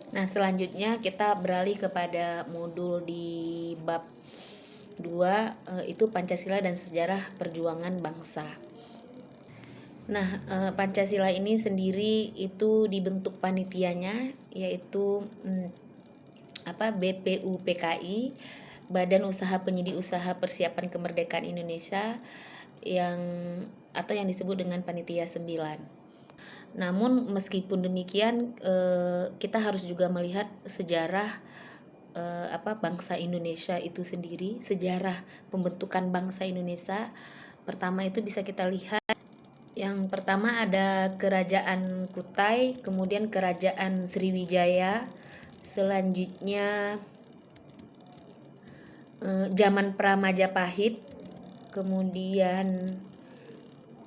Nah, selanjutnya kita beralih kepada modul di bab 2, itu Pancasila dan Sejarah Perjuangan Bangsa. Nah, Pancasila ini sendiri itu dibentuk panitianya yaitu BPUPKI, Badan Usaha Penyedia Usaha Persiapan Kemerdekaan Indonesia, yang disebut dengan Panitia 9. Namun meskipun demikian, kita harus juga melihat sejarah bangsa Indonesia itu sendiri, sejarah pembentukan bangsa Indonesia. Pertama itu bisa kita lihat, yang pertama ada Kerajaan Kutai, kemudian Kerajaan Sriwijaya, selanjutnya zaman Pramajapahit, kemudian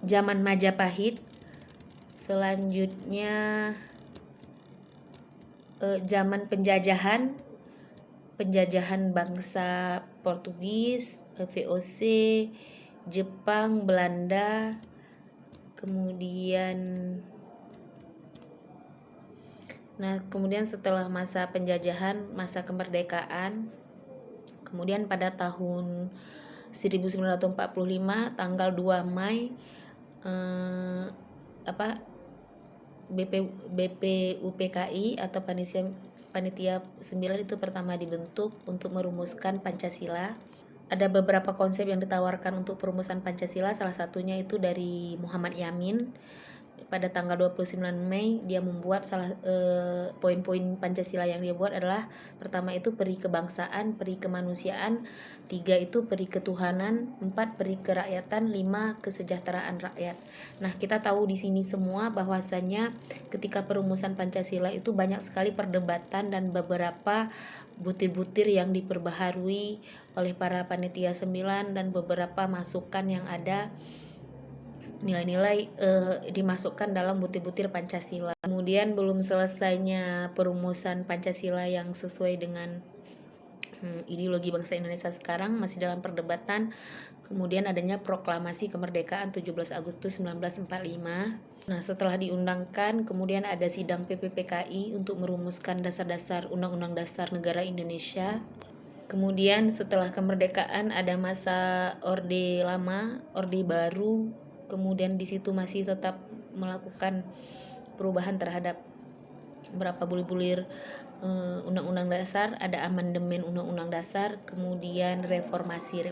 zaman Majapahit, selanjutnya zaman penjajahan bangsa Portugis, VOC, Jepang, Belanda, kemudian setelah masa penjajahan, masa kemerdekaan, kemudian pada tahun 1945 tanggal 2 Mei BPUPKI atau Panitia 9 itu pertama dibentuk untuk merumuskan Pancasila. Ada beberapa konsep yang ditawarkan untuk perumusan Pancasila, salah satunya itu dari Muhammad Yamin. Pada tanggal 29 Mei dia membuat poin-poin Pancasila yang dia buat adalah pertama itu peri kebangsaan, peri kemanusiaan, 3 itu peri ketuhanan, 4 peri kerakyatan, 5 kesejahteraan rakyat. Nah, kita tahu di sini semua bahwasanya ketika perumusan Pancasila itu banyak sekali perdebatan dan beberapa butir-butir yang diperbaharui oleh para panitia 9 dan beberapa masukan yang ada, nilai-nilai dimasukkan dalam butir-butir Pancasila. Kemudian belum selesainya perumusan Pancasila yang sesuai dengan ideologi bangsa Indonesia sekarang, masih dalam perdebatan. Kemudian adanya proklamasi kemerdekaan 17 Agustus 1945. Nah, setelah diundangkan, kemudian ada sidang PPPKI untuk merumuskan dasar-dasar Undang-Undang Dasar Negara Indonesia. Kemudian setelah kemerdekaan ada masa Orde Lama, Orde Baru. Kemudian di situ masih tetap melakukan perubahan terhadap beberapa bulir-bulir Undang-Undang Dasar, ada amandemen Undang-Undang Dasar, kemudian reformasi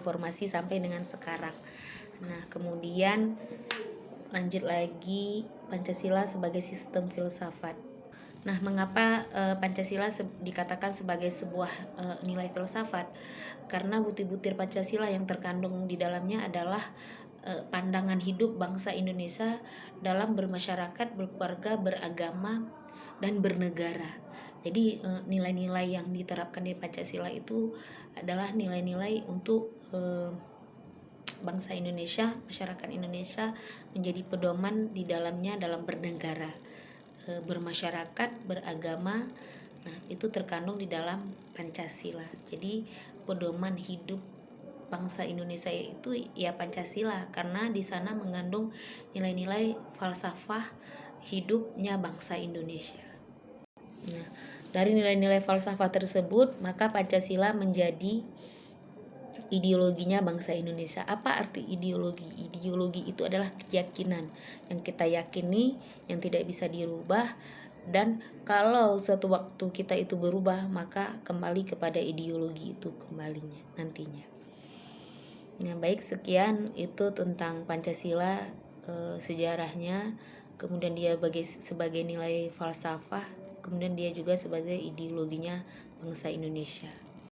sampai dengan sekarang. Nah, kemudian lanjut lagi Pancasila sebagai sistem filsafat. Nah, mengapa Pancasila dikatakan sebagai sebuah nilai filsafat? Karena butir-butir Pancasila yang terkandung di dalamnya adalah pandangan hidup bangsa Indonesia dalam bermasyarakat, berkeluarga, beragama, dan bernegara. Jadi nilai-nilai yang diterapkan di Pancasila itu adalah nilai-nilai untuk bangsa Indonesia, masyarakat Indonesia menjadi pedoman di dalamnya dalam bernegara, bermasyarakat, beragama. Nah, itu terkandung di dalam Pancasila. Jadi pedoman hidup bangsa Indonesia itu ya Pancasila, karena di sana mengandung nilai-nilai falsafah hidupnya bangsa Indonesia. Nah, dari nilai-nilai falsafah tersebut, maka Pancasila menjadi ideologinya bangsa Indonesia. Apa arti ideologi? Ideologi itu adalah keyakinan yang kita yakini, yang tidak bisa dirubah, dan kalau suatu waktu kita itu berubah, maka kembali kepada ideologi itu kembalinya nantinya. Nah, baik, sekian itu tentang Pancasila, sejarahnya, kemudian dia sebagai nilai falsafah, kemudian dia juga sebagai ideologinya bangsa Indonesia.